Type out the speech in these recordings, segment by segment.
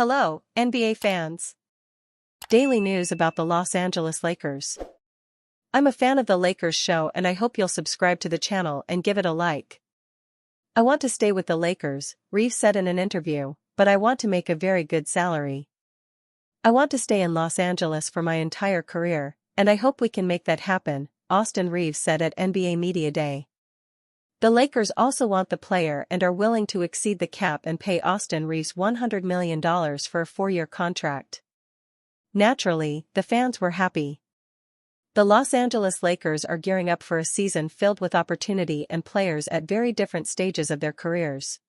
Hello, NBA fans. Daily news about the Los Angeles Lakers. I'm a fan of the Lakers show and I hope you'll subscribe to the channel and give it a like. I want to stay with the Lakers, Reeves said in an interview, but I want to make a very good salary. I want to stay in Los Angeles for my entire career, and I hope we can make that happen, Austin Reeves said at NBA Media Day. The Lakers also want the player and are willing to exceed the cap and pay Austin Reeves $100 million for a 4-year contract. Naturally, the fans were happy. The Los Angeles Lakers are gearing up for a season filled with opportunity and players at very different stages of their careers.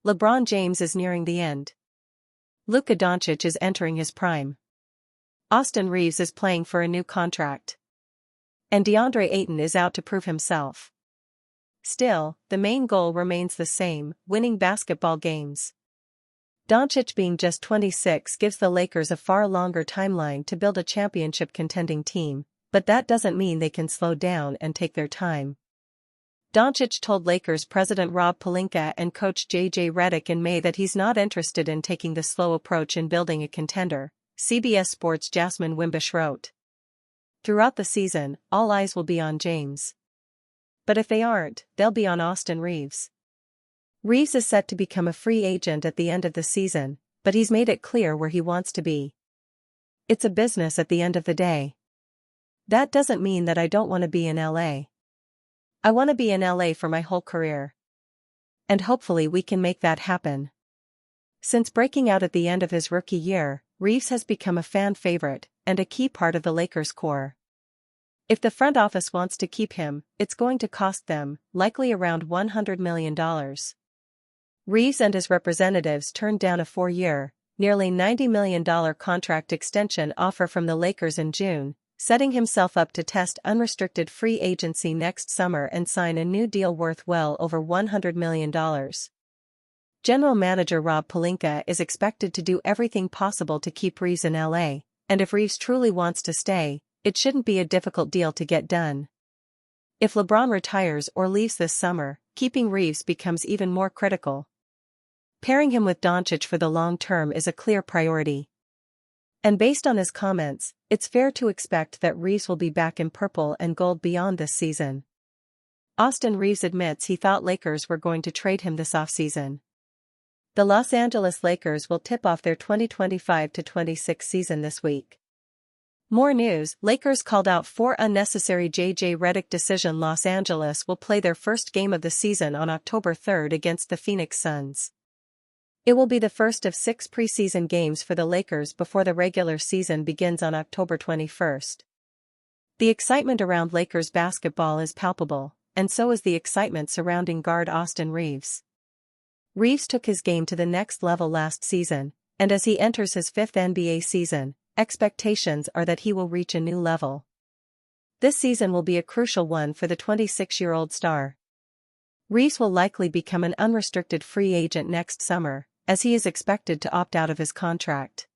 LeBron James is nearing the end. Luka Doncic is entering his prime. Austin Reeves is playing for a new contract. And DeAndre Ayton is out to prove himself. Still, the main goal remains the same, winning basketball games. Doncic being just 26 gives the Lakers a far longer timeline to build a championship-contending team, but that doesn't mean they can slow down and take their time. Doncic told Lakers president Rob Pelinka and coach J.J. Redick in May that he's not interested in taking the slow approach in building a contender, CBS Sports' Jasmine Wimbish wrote. Throughout the season, all eyes will be on James. But if they aren't, they'll be on Austin Reeves. Reeves is set to become a free agent at the end of the season, but he's made it clear where he wants to be. It's a business at the end of the day. That doesn't mean that I don't want to be in LA. I want to be in LA for my whole career. And hopefully we can make that happen. Since breaking out at the end of his rookie year, Reeves has become a fan favorite and a key part of the Lakers' core. If the front office wants to keep him, it's going to cost them, likely around $100 million. Reeves and his representatives turned down a 4-year, nearly $90 million contract extension offer from the Lakers in June, setting himself up to test unrestricted free agency next summer and sign a new deal worth well over $100 million. General Manager Rob Pelinka is expected to do everything possible to keep Reeves in LA, and if Reeves truly wants to stay, it shouldn't be a difficult deal to get done. If LeBron retires or leaves this summer, keeping Reeves becomes even more critical. Pairing him with Doncic for the long term is a clear priority. And based on his comments, it's fair to expect that Reeves will be back in purple and gold beyond this season. Austin Reeves admits he thought Lakers were going to trade him this offseason. The Los Angeles Lakers will tip off their 2025-26 season this week. More news, Lakers called out 4 unnecessary J.J. Redick decision. Los Angeles will play their first game of the season on October 3 against the Phoenix Suns. It will be the first of 6 preseason games for the Lakers before the regular season begins on October 21. The excitement around Lakers basketball is palpable, and so is the excitement surrounding guard Austin Reeves. Reeves took his game to the next level last season, and as he enters his 5th NBA season, expectations are that he will reach a new level. This season will be a crucial one for the 26-year-old star. Reeves will likely become an unrestricted free agent next summer, as he is expected to opt out of his contract.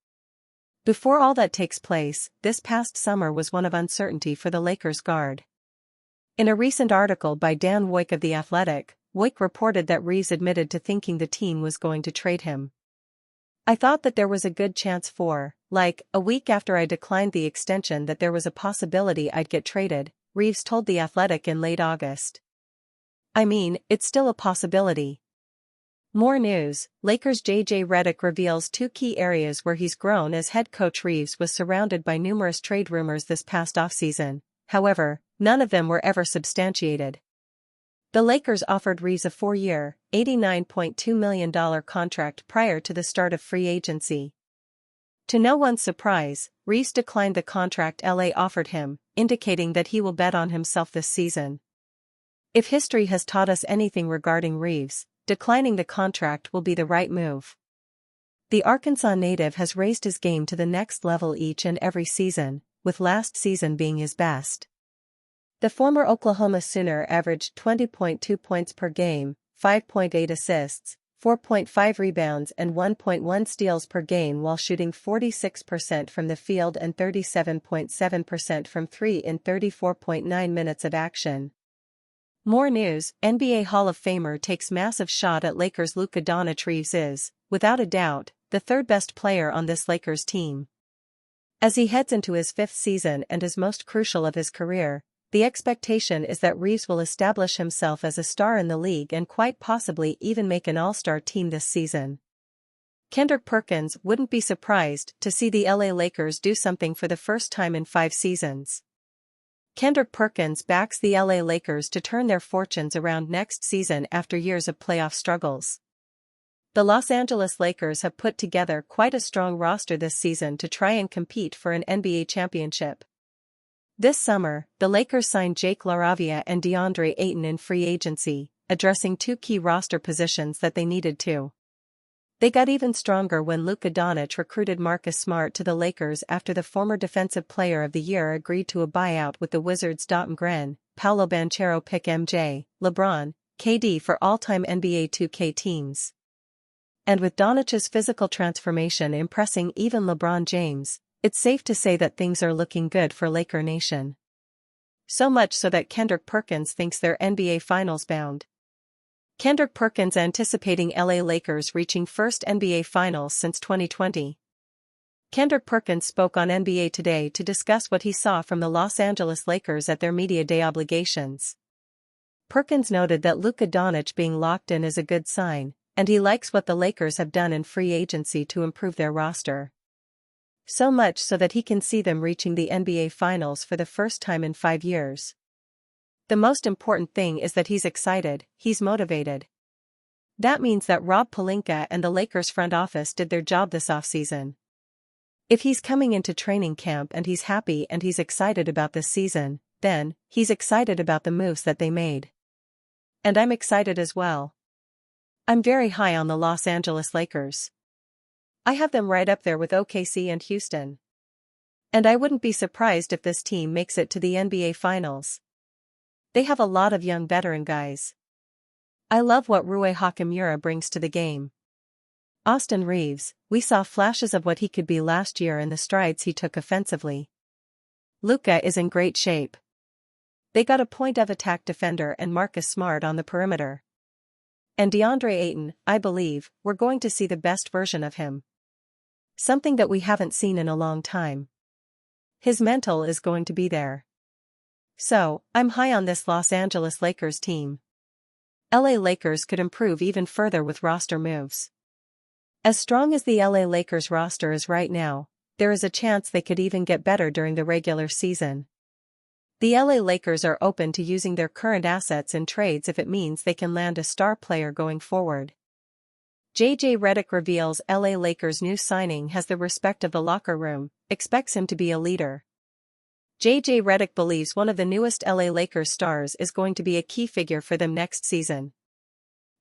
Before all that takes place, this past summer was one of uncertainty for the Lakers guard. In a recent article by Dan Woik of The Athletic, Woik reported that Reeves admitted to thinking the team was going to trade him. I thought that there was a good chance for, a week after I declined the extension that there was a possibility I'd get traded, Reeves told The Athletic in late August. I mean, it's still a possibility. More news, Lakers' J.J. Redick reveals 2 key areas where he's grown as head coach. Reeves was surrounded by numerous trade rumors this past offseason, however, none of them were ever substantiated. The Lakers offered Reeves a 4-year, $89.2 million contract prior to the start of free agency. To no one's surprise, Reeves declined the contract LA offered him, indicating that he will bet on himself this season. If history has taught us anything regarding Reeves, declining the contract will be the right move. The Arkansas native has raised his game to the next level each and every season, with last season being his best. The former Oklahoma Sooner averaged 20.2 points per game, 5.8 assists, 4.5 rebounds and 1.1 steals per game while shooting 46% from the field and 37.7% from 3 in 34.9 minutes of action. More news, NBA Hall of Famer takes massive shot at Lakers Luka Doncic. Reeves is, without a doubt, the third best player on this Lakers team. As he heads into his fifth season and is most crucial of his career, the expectation is that Reeves will establish himself as a star in the league and quite possibly even make an all-star team this season. Kendrick Perkins wouldn't be surprised to see the LA Lakers do something for the first time in 5 seasons. Kendrick Perkins backs the LA Lakers to turn their fortunes around next season after years of playoff struggles. The Los Angeles Lakers have put together quite a strong roster this season to try and compete for an NBA championship. This summer, the Lakers signed Jake LaRavia and DeAndre Ayton in free agency, addressing 2 key roster positions that they needed to. They got even stronger when Luka Doncic recruited Marcus Smart to the Lakers after the former Defensive Player of the Year agreed to a buyout with the Wizards. Mgren, Paolo Banchero pick MJ, LeBron, KD for all-time NBA 2K teams. And with Doncic's physical transformation impressing even LeBron James, it's safe to say that things are looking good for Laker Nation. So much so that Kendrick Perkins thinks they're NBA Finals bound. Kendrick Perkins anticipating LA Lakers reaching first NBA Finals since 2020. Kendrick Perkins spoke on NBA Today to discuss what he saw from the Los Angeles Lakers at their Media Day obligations. Perkins noted that Luka Doncic being locked in is a good sign, and he likes what the Lakers have done in free agency to improve their roster. So much so that he can see them reaching the NBA Finals for the first time in 5 years. The most important thing is that he's excited, he's motivated. That means that Rob Pelinka and the Lakers front office did their job this offseason. If he's coming into training camp and he's happy and he's excited about this season, then he's excited about the moves that they made. And I'm excited as well. I'm very high on the Los Angeles Lakers. I have them right up there with OKC and Houston. And I wouldn't be surprised if this team makes it to the NBA Finals. They have a lot of young veteran guys. I love what Rui Hachimura brings to the game. Austin Reeves, we saw flashes of what he could be last year and the strides he took offensively. Luka is in great shape. They got a point-of-attack defender and Marcus Smart on the perimeter. And DeAndre Ayton, I believe, we're going to see the best version of him. Something that we haven't seen in a long time. His mental is going to be there. So, I'm high on this Los Angeles Lakers team. LA Lakers could improve even further with roster moves. As strong as the LA Lakers roster is right now, there is a chance they could even get better during the regular season. The LA Lakers are open to using their current assets in trades if it means they can land a star player going forward. JJ Redick reveals LA Lakers' new signing has the respect of the locker room, expects him to be a leader. JJ Redick believes one of the newest LA Lakers stars is going to be a key figure for them next season.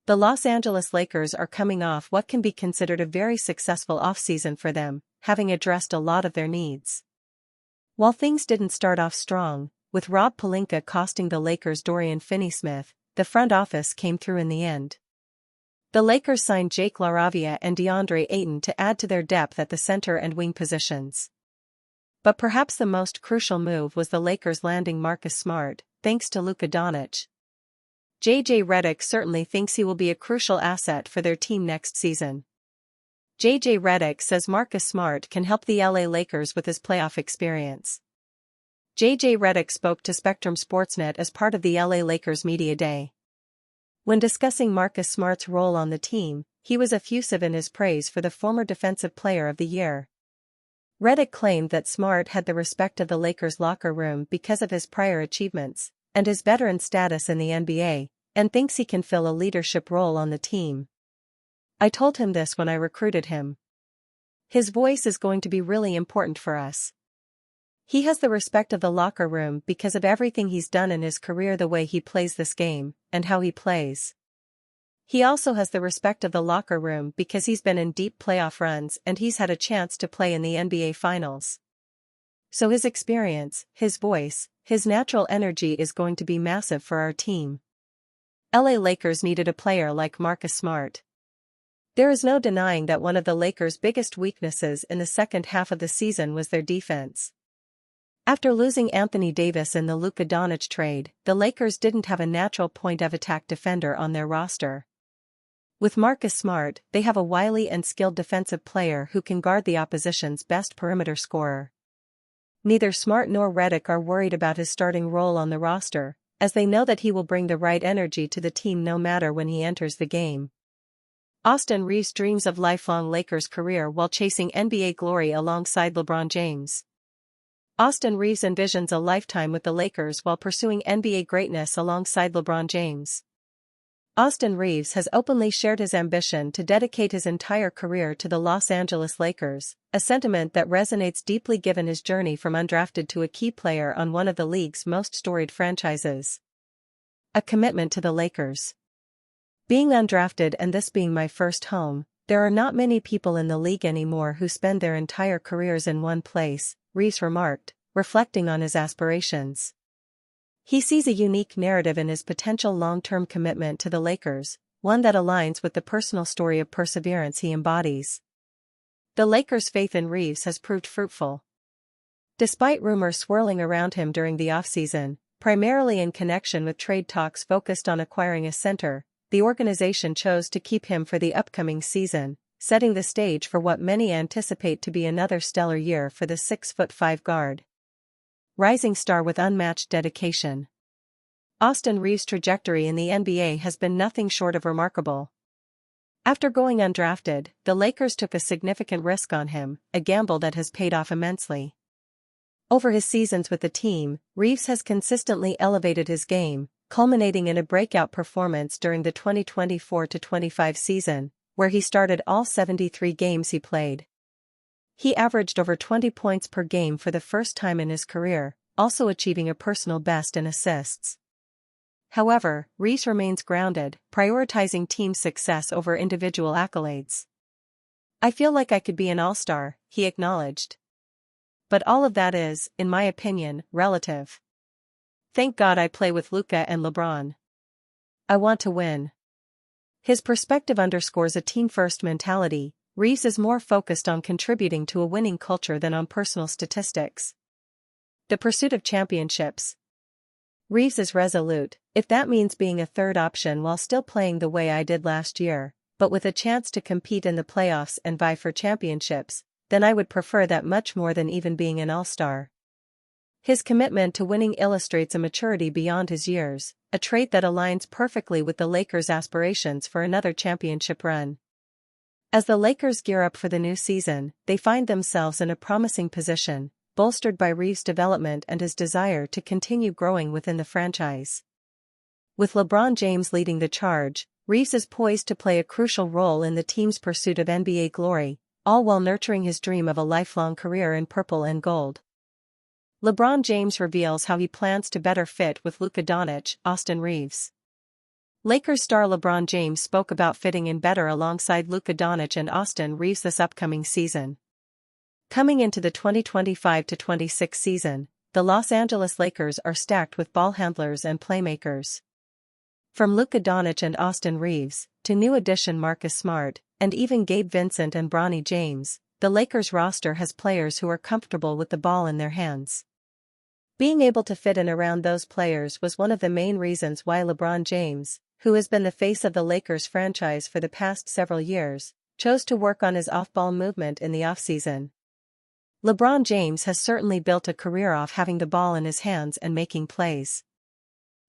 The Los Angeles Lakers are coming off what can be considered a very successful offseason for them, having addressed a lot of their needs. While things didn't start off strong, with Rob Pelinka costing the Lakers Dorian Finney-Smith, the front office came through in the end. The Lakers signed Jake LaRavia and DeAndre Ayton to add to their depth at the center and wing positions. But perhaps the most crucial move was the Lakers landing Marcus Smart, thanks to Luka Doncic. JJ Redick certainly thinks he will be a crucial asset for their team next season. JJ Redick says Marcus Smart can help the LA Lakers with his playoff experience. JJ Redick spoke to Spectrum Sportsnet as part of the LA Lakers Media Day. When discussing Marcus Smart's role on the team, he was effusive in his praise for the former Defensive Player of the Year. Redick claimed that Smart had the respect of the Lakers locker room because of his prior achievements and his veteran status in the NBA, and thinks he can fill a leadership role on the team. I told him this when I recruited him. His voice is going to be really important for us. He has the respect of the locker room because of everything he's done in his career, the way he plays this game, and how he plays. He also has the respect of the locker room because he's been in deep playoff runs and he's had a chance to play in the NBA Finals. So his experience, his voice, his natural energy is going to be massive for our team. LA Lakers needed a player like Marcus Smart. There is no denying that one of the Lakers' biggest weaknesses in the second half of the season was their defense. After losing Anthony Davis in the Luka Doncic trade, the Lakers didn't have a natural point-of-attack defender on their roster. With Marcus Smart, they have a wily and skilled defensive player who can guard the opposition's best perimeter scorer. Neither Smart nor Redick are worried about his starting role on the roster, as they know that he will bring the right energy to the team no matter when he enters the game. Austin Reaves dreams of lifelong Lakers career while chasing NBA glory alongside LeBron James. Austin Reaves envisions a lifetime with the Lakers while pursuing NBA greatness alongside LeBron James. Austin Reaves has openly shared his ambition to dedicate his entire career to the Los Angeles Lakers, a sentiment that resonates deeply given his journey from undrafted to a key player on one of the league's most storied franchises. A commitment to the Lakers. Being undrafted and this being my first home, there are not many people in the league anymore who spend their entire careers in one place, Reaves remarked, reflecting on his aspirations. He sees a unique narrative in his potential long-term commitment to the Lakers, one that aligns with the personal story of perseverance he embodies. The Lakers' faith in Reaves has proved fruitful. Despite rumors swirling around him during the offseason, primarily in connection with trade talks focused on acquiring a center, the organization chose to keep him for the upcoming season, setting the stage for what many anticipate to be another stellar year for the 6'5" guard. Rising star with unmatched dedication. Austin Reaves' trajectory in the NBA has been nothing short of remarkable. After going undrafted, the Lakers took a significant risk on him, a gamble that has paid off immensely. Over his seasons with the team, Reaves has consistently elevated his game, culminating in a breakout performance during the 2024-25 season, where he started all 73 games he played. He averaged over 20 points per game for the first time in his career, also achieving a personal best in assists. However, Reaves remains grounded, prioritizing team success over individual accolades. "I feel like I could be an all-star," he acknowledged. "But all of that is, in my opinion, relative. Thank God I play with Luka and LeBron. I want to win." His perspective underscores a team-first mentality. Reaves is more focused on contributing to a winning culture than on personal statistics. The pursuit of championships. Reaves is resolute. "If that means being a third option while still playing the way I did last year, but with a chance to compete in the playoffs and vie for championships, then I would prefer that much more than even being an all-star." His commitment to winning illustrates a maturity beyond his years, a trait that aligns perfectly with the Lakers' aspirations for another championship run. As the Lakers gear up for the new season, they find themselves in a promising position, bolstered by Reaves' development and his desire to continue growing within the franchise. With LeBron James leading the charge, Reaves is poised to play a crucial role in the team's pursuit of NBA glory, all while nurturing his dream of a lifelong career in purple and gold. LeBron James reveals how he plans to better fit with Luka Doncic, Austin Reaves. Lakers star LeBron James spoke about fitting in better alongside Luka Doncic and Austin Reaves this upcoming season. Coming into the 2025-26 season, the Los Angeles Lakers are stacked with ball handlers and playmakers. From Luka Doncic and Austin Reaves, to new addition Marcus Smart, and even Gabe Vincent and Bronny James, the Lakers roster has players who are comfortable with the ball in their hands. Being able to fit in around those players was one of the main reasons why LeBron James, who has been the face of the Lakers franchise for the past several years, chose to work on his off-ball movement in the offseason. LeBron James has certainly built a career off having the ball in his hands and making plays.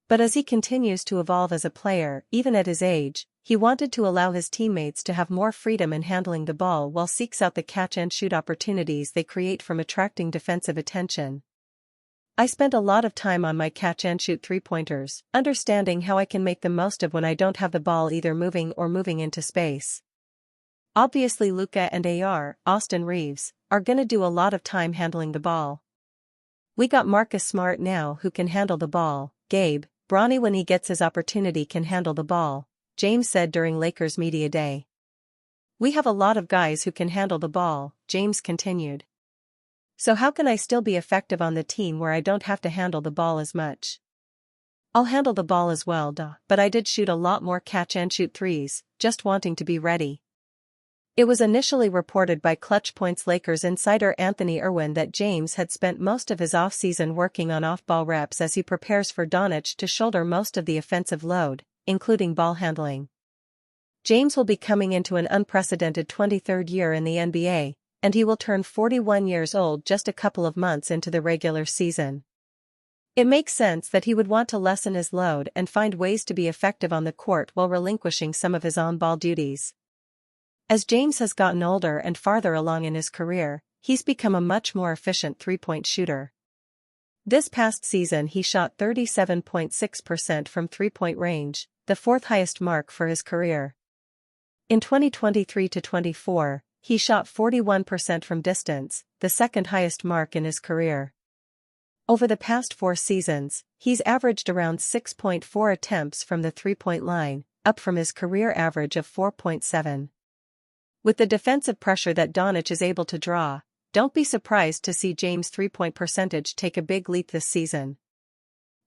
But as he continues to evolve as a player, even at his age, he wanted to allow his teammates to have more freedom in handling the ball while seeks out the catch-and-shoot opportunities they create from attracting defensive attention. "I spent a lot of time on my catch-and-shoot three-pointers, understanding how I can make the most of when I don't have the ball either moving or moving into space. Obviously Luka and Austin Reaves, are gonna do a lot of time handling the ball. We got Marcus Smart now who can handle the ball, Gabe, Bronny when he gets his opportunity can handle the ball," James said during Lakers Media Day. "We have a lot of guys who can handle the ball," James continued. "So how can I still be effective on the team where I don't have to handle the ball as much? I'll handle the ball as well, but I did shoot a lot more catch-and-shoot threes, just wanting to be ready." It was initially reported by Clutch Points Lakers insider Anthony Irwin that James had spent most of his offseason working on off-ball reps as he prepares for Doncic to shoulder most of the offensive load, including ball handling. James will be coming into an unprecedented 23rd year in the NBA, and he will turn 41 years old just a couple of months into the regular season. It makes sense that he would want to lessen his load and find ways to be effective on the court while relinquishing some of his on-ball duties. As James has gotten older and farther along in his career, he's become a much more efficient three-point shooter. This past season he shot 37.6% from three-point range, the fourth highest mark for his career. In 2023-24, he shot 41% from distance, the second highest mark in his career. Over the past 4 seasons, he's averaged around 6.4 attempts from the three-point line, up from his career average of 4.7. With the defensive pressure that Doncic is able to draw, don't be surprised to see James' three-point percentage take a big leap this season.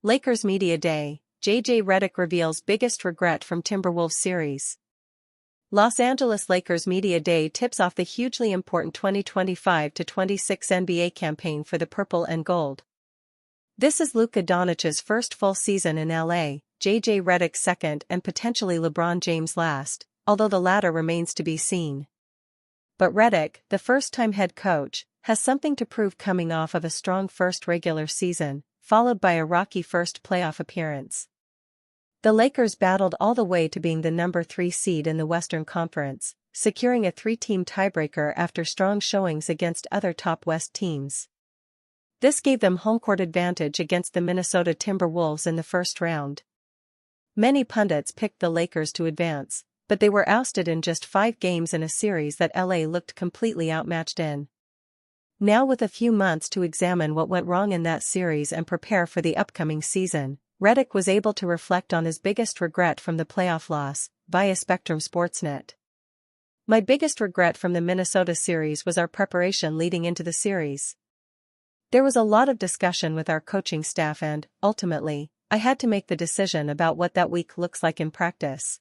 Lakers Media Day, J.J. Redick reveals biggest regret from Timberwolves series. Los Angeles Lakers Media Day tips off the hugely important 2025-26 NBA campaign for the Purple and Gold. This is Luka Doncic's first full season in LA, J.J. Redick's second and potentially LeBron James' last, although the latter remains to be seen. But Redick, the first-time head coach, has something to prove coming off of a strong first regular season, followed by a rocky first playoff appearance. The Lakers battled all the way to being the number 3 seed in the Western Conference, securing a 3-team tiebreaker after strong showings against other top West teams. This gave them home court advantage against the Minnesota Timberwolves in the first round. Many pundits picked the Lakers to advance, but they were ousted in just 5 games in a series that LA looked completely outmatched in. Now, with a few months to examine what went wrong in that series and prepare for the upcoming season, Redick was able to reflect on his biggest regret from the playoff loss, via Spectrum Sportsnet. My biggest regret from the Minnesota series was our preparation leading into the series. There was a lot of discussion with our coaching staff and, ultimately, I had to make the decision about what that week looks like in practice.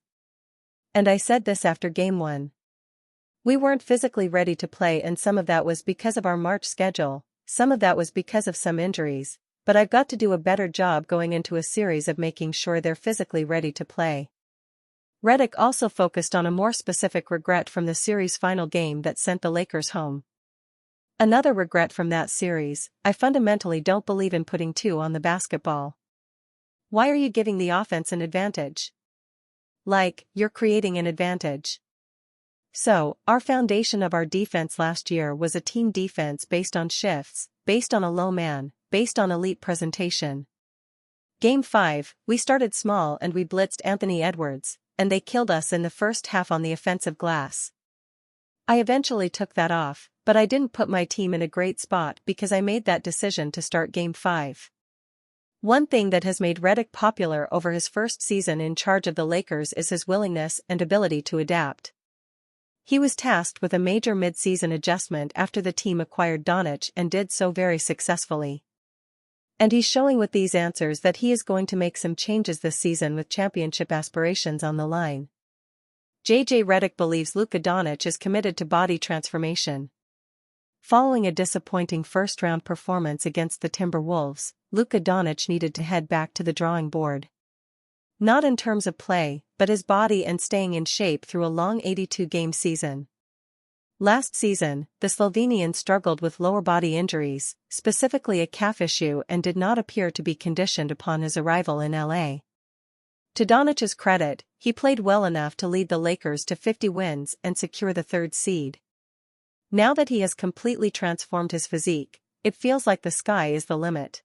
And I said this after Game 1. We weren't physically ready to play, and some of that was because of our March schedule, some of that was because of some injuries, but I've got to do a better job going into a series of making sure they're physically ready to play. Redick also focused on a more specific regret from the series' final game that sent the Lakers home. Another regret from that series: I fundamentally don't believe in putting 2 on the basketball. Why are you giving the offense an advantage? Like, you're creating an advantage. So, our foundation of our defense last year was a team defense based on shifts, based on a low man, based on elite presentation. Game 5, we started small and we blitzed Anthony Edwards, and they killed us in the first half on the offensive glass. I eventually took that off, but I didn't put my team in a great spot because I made that decision to start Game 5. One thing that has made Redick popular over his first season in charge of the Lakers is his willingness and ability to adapt. He was tasked with a major mid-season adjustment after the team acquired Doncic and did so very successfully. And he's showing with these answers that he is going to make some changes this season with championship aspirations on the line. J.J. Redick believes Luka Doncic is committed to body transformation. Following a disappointing first-round performance against the Timberwolves, Luka Doncic needed to head back to the drawing board. Not in terms of play, but his body and staying in shape through a long 82-game season. Last season, the Slovenian struggled with lower body injuries, specifically a calf issue, and did not appear to be conditioned upon his arrival in LA. To Doncic's credit, he played well enough to lead the Lakers to 50 wins and secure the 3rd seed. Now that he has completely transformed his physique, it feels like the sky is the limit.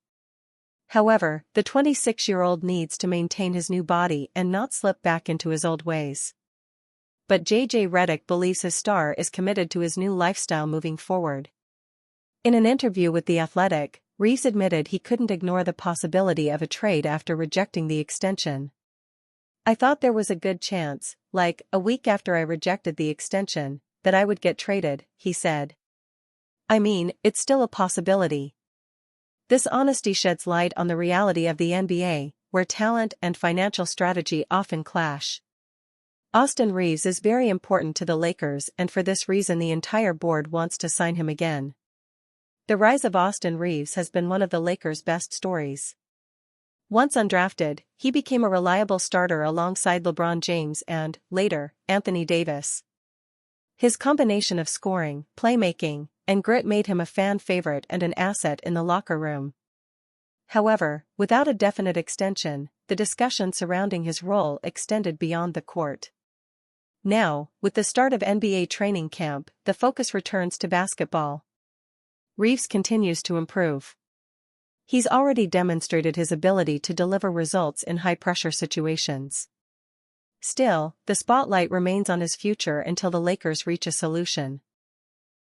However, the 26-year-old needs to maintain his new body and not slip back into his old ways. But J.J. Redick believes his star is committed to his new lifestyle moving forward. In an interview with The Athletic, Reeves admitted he couldn't ignore the possibility of a trade after rejecting the extension. I thought there was a good chance, like, a week after I rejected the extension, that I would get traded, he said. I mean, it's still a possibility. This honesty sheds light on the reality of the NBA, where talent and financial strategy often clash. Austin Reeves is very important to the Lakers, and for this reason the entire board wants to sign him again. The rise of Austin Reeves has been one of the Lakers' best stories. Once undrafted, he became a reliable starter alongside LeBron James and, later, Anthony Davis. His combination of scoring, playmaking, and grit made him a fan favorite and an asset in the locker room. However, without a definite extension, the discussion surrounding his role extended beyond the court. Now, with the start of NBA training camp, the focus returns to basketball. Reeves continues to improve. He's already demonstrated his ability to deliver results in high-pressure situations. Still, the spotlight remains on his future until the Lakers reach a solution.